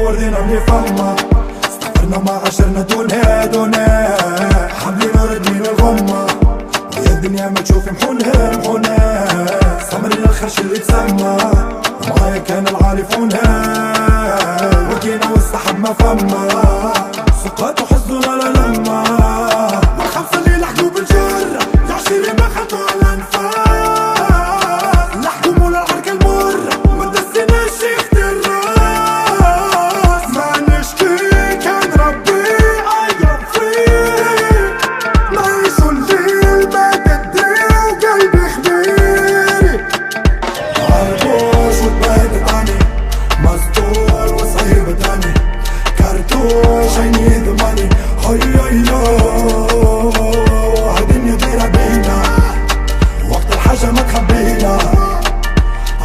ورينا اللي فما استغفرنا ما عشرنا دونها حبلي نرد من الغمة ويا الدنيا ما تشوف محونها صمري للخرش اللي تسمى ومعايا كان العارفونها وكينا والسحب ما فما سقط وحزننا لا لما والخمسة اللي لحقوا بالجرة يعشري ما خدوا على انفاس لحقوا مولا العركة المرة ما دسناش يخت الراس ما نشكي كان ربي أيام فيه نعيشوا الليل ما تدري وقلبي خبيري عربوش وتبهدت عني مسطول وصعيب تاني كرتوش عيني ضماني هيا هالدنيا دايرة بينا وقت الحاجة ما تخبينا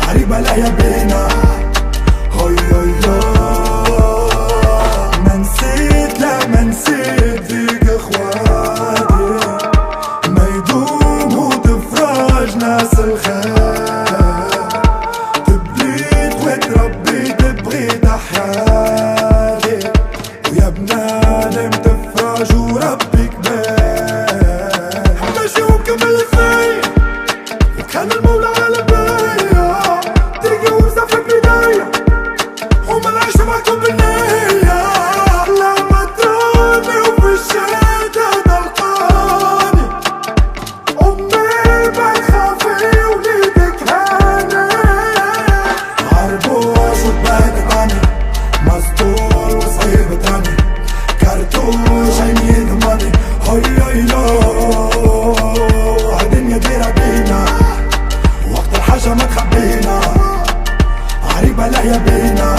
عريبة لا يا بينا هيا ما نسيت لا ما نسيت فيك اخواتي ما يدوم وتفرج ناس الخير تبليت وتربيت بغيت حياتي ويا بنادم تفرج وربي كبير ماشي ومكمل الزي وكان المولى على بيا تلقى ومسافر بداية وما العيش معكم بالنية لما تراني وفي الشتا تلقاني أمي ما تخافي وليدك هاني عربوش وتبهدت عني مسطول وصعيب تاني كرتوش عيني ضماني هيا هالدنيا دايرة بينا وقت الحاجة ما تخبينا عريبة لا يا بينا